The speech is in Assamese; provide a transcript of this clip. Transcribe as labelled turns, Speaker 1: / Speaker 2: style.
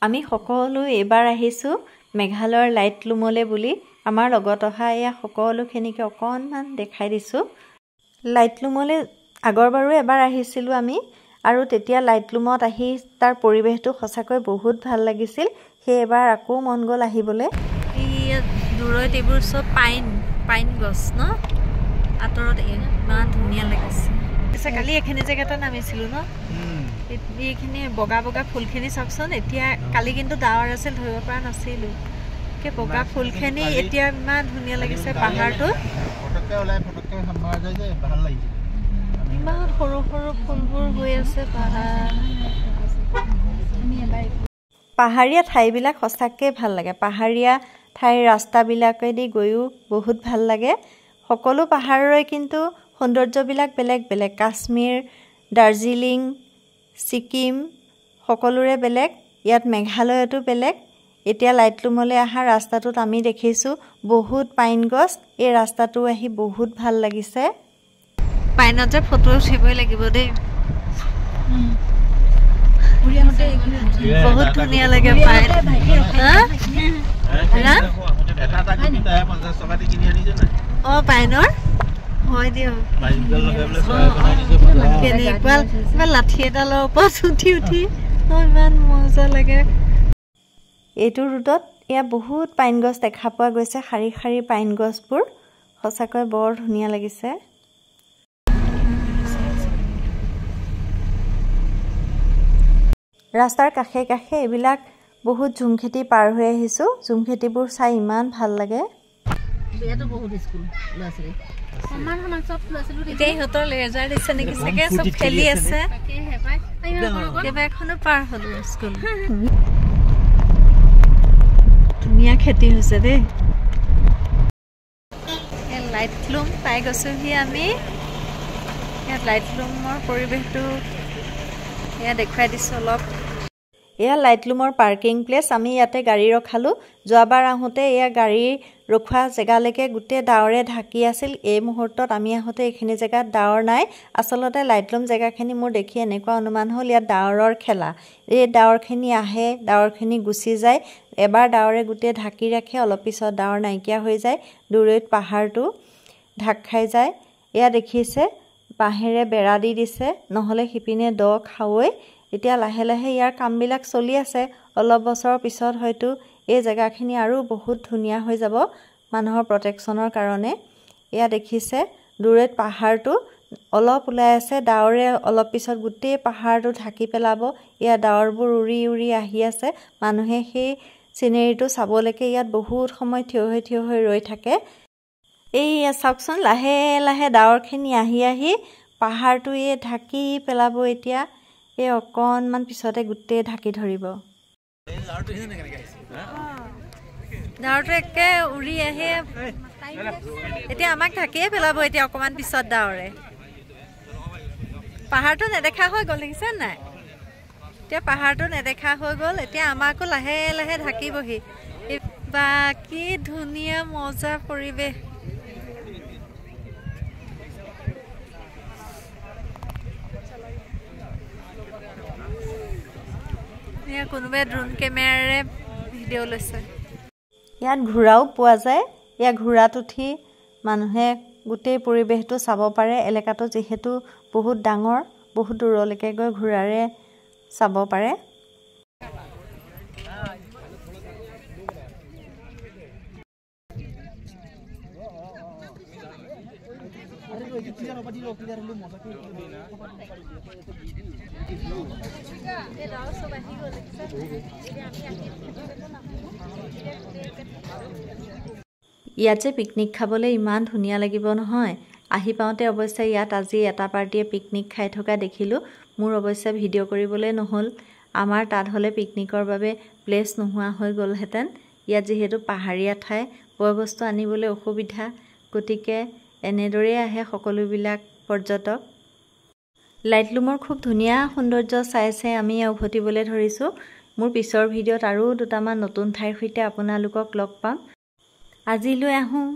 Speaker 1: আমি সকলো এবাৰ আহিছোঁ মেঘালয়ৰ লাইটলুমলৈ বুলি আমাৰ লগত অহা এয়া সকলোখিনিকে অকণমান দেখাই দিছোঁ। লাইটলুমলৈ আগৰবাৰো এবাৰ আহিছিলোঁ আমি আৰু তেতিয়া লাইটলুমত আহি তাৰ পৰিৱেশটো সঁচাকৈ বহুত ভাল লাগিছিল। সেই এবাৰ আকৌ মন গ'ল আহিবলৈ। এই দূৰত এইবোৰ চব পাইন গছ ন, আঁতৰত ইমান ধুনীয়া লাগিছে। কালি এইখিনি জেগাতে নামিছিলোঁ ন, এইখিনি বগা বগা ফুলখিনি চাওকচোন। এতিয়া কালি কিন্তু ডাৱৰ আছিল, ধৰিব পৰা নাছিলোঁ। বগা ফুলখিনি এতিয়া ইমান ধুনীয়া লাগিছে। পাহাৰটো ইমান সৰু সৰু ফুলবোৰ হৈ আছে। পাহাৰীয়া ঠাইবিলাক সঁচাকৈ ভাল লাগে। পাহাৰীয়া ঠাইৰ ৰাস্তাবিলাকেদি গৈও বহুত ভাল লাগে। সকলো পাহাৰৰে কিন্তু সৌন্দৰ্যবিলাক বেলেগ বেলেগ। কাশ্মীৰ, দাৰ্জিলিং, ছিকিম সকলোৰে বেলেগ। ইয়াত মেঘালয়তো বেলেগ। এতিয়া লাইটলুমলৈ অহা ৰাস্তাটোত আমি দেখিছোঁ বহুত পাইন গছ। এই ৰাস্তাটো আহি বহুত ভাল লাগিছে। পাইনত যে ফটো উঠিবই লাগিব দেই। বহুত ধুনীয়া লাগে পাইন। অঁ পাইনৰ হয় দিয়ক। কেনেকুৱা লাঠি এডালৰ ওপৰত উঠি ইমান মজা লাগে। এইটো ৰোডত এয়া বহুত পাইন গছ দেখা পোৱা গৈছে। শাৰী শাৰী পাইন গছবোৰ সঁচাকৈ বৰ ধুনীয়া লাগিছে। ৰাস্তাৰ কাষে কাষে এইবিলাক বহুত ঝুম খেতি পাৰ হৈ আহিছোঁ। ঝুম খেতিবোৰ চাই ইমান ভাল লাগে। ইহঁতৰ লেজাৰ দিছে নেকি চাগে, চব খেলি আছে। কেইবাখনো পাৰ হ'লো স্কুল। ধুনীয়া খেতি হৈছে দেই। লাইটলুম পাই গৈছোঁহি আমি। ইয়াত লাইটলুমৰ পৰিৱেশটো এয়া দেখুৱাই দিছোঁ অলপ। এয়া লাইটলুমৰ পাৰ্কিং প্লেচ। আমি ইয়াতে গাড়ী ৰখালোঁ। যোৱাবাৰ আহোঁতে এয়া গাড়ী ৰখোৱা জেগালৈকে গোটেই ডাৱৰে ঢাকি আছিল। এই মুহূৰ্তত আমি আহোঁতে এইখিনি জেগাত ডাৱৰ নাই। আচলতে লাইটলুম জেগাখিনি মোৰ দেখি এনেকুৱা অনুমান হ'ল ইয়াত ডাৱৰৰ খেলা। এই ডাৱৰখিনি আহে, ডাৱৰখিনি গুচি যায়। এবাৰ ডাৱৰে গোটেই ঢাকি ৰাখে, অলপ পিছত ডাৱৰ নাইকিয়া হৈ যায়। দূৰৈত পাহাৰটো ঢাক খাই যায়। এয়া দেখিছে বাঁহেৰে বেৰা দি দিছে, নহ'লে সিপিনে দ খাৱৈ। এতিয়া লাহে লাহে ইয়াৰ কামবিলাক চলি আছে। অলপ বছৰৰ পিছত হয়তো এই জেগাখিনি আৰু বহুত ধুনীয়া হৈ যাব মানুহৰ প্ৰটেকশ্যনৰ কাৰণে। এয়া দেখিছে দূৰৈত পাহাৰটো অলপ ওলাই আছে। ডাৱৰে অলপ পিছত গোটেই পাহাৰটো ঢাকি পেলাব। এয়া ডাৱৰবোৰ উৰি উৰি আহি আছে। মানুহে সেই চিনেৰীটো চাবলৈকে ইয়াত বহুত সময় থিয় হৈ ৰৈ থাকে। এই চাওকচোন লাহে লাহে ডাৱৰখিনি আহি আহি পাহাৰটো এই ঢাকি পেলাব। এতিয়া এই অকণমান পিছতে গোটেই ঢাকি ধৰিব। ডাৱৰটো একে উৰি আহে, এতিয়া আমাক ঢাকিয়ে পেলাব। এতিয়া অকণমান পিছত ডাৱৰে পাহাৰটো নেদেখা হৈ গ'ল, দেখিছে নাই? এতিয়া পাহাৰটো নেদেখা হৈ গ'ল। এতিয়া আমাকো লাহে লাহে ঢাকিবহি। বা কি ধুনীয়া মজা পৰিৱেশ। কোনোবাই ড্ৰোন কেমেৰাৰে ভিডিঅ' লৈছে। ইয়াত ঘোঁৰাও পোৱা যায়। ইয়াত ঘোঁৰাত উঠি মানুহে গোটেই পৰিৱেশটো চাব পাৰে। এলেকাটো যিহেতু বহুত ডাঙৰ, বহুত দূৰলৈকে গৈ ঘোঁৰাৰে চাব পাৰে। ইয়াত যে পিকনিক খাবলৈ ইমান ধুনীয়া লাগিব নহয়। আহি পাওঁতে অৱশ্যে ইয়াত আজি এটা পাৰ্টিয়ে পিকনিক খাই থকা দেখিলোঁ। মোৰ অৱশ্যে ভিডিঅ' কৰিবলৈ নহ'ল। আমাৰ তাত হ'লে পিকনিকৰ বাবে প্লেচ নোহোৱা হৈ গ'লহেঁতেন। ইয়াত যিহেতু পাহাৰীয়া ঠাই, বয় বস্তু আনিবলৈ অসুবিধা, গতিকে এনেদৰেই আহে সকলোবিলাক পৰ্যটক। লাইটলুমৰ খুব ধুনীয়া সৌন্দৰ্য চাই আমি উভতিবলৈ ধৰিছোঁ। মোৰ পিছৰ ভিডিঅ'ত আৰু দুটামান নতুন ঠাইৰ সৈতে আপোনালোকক লগ পাম। আজিলৈ আহোঁ।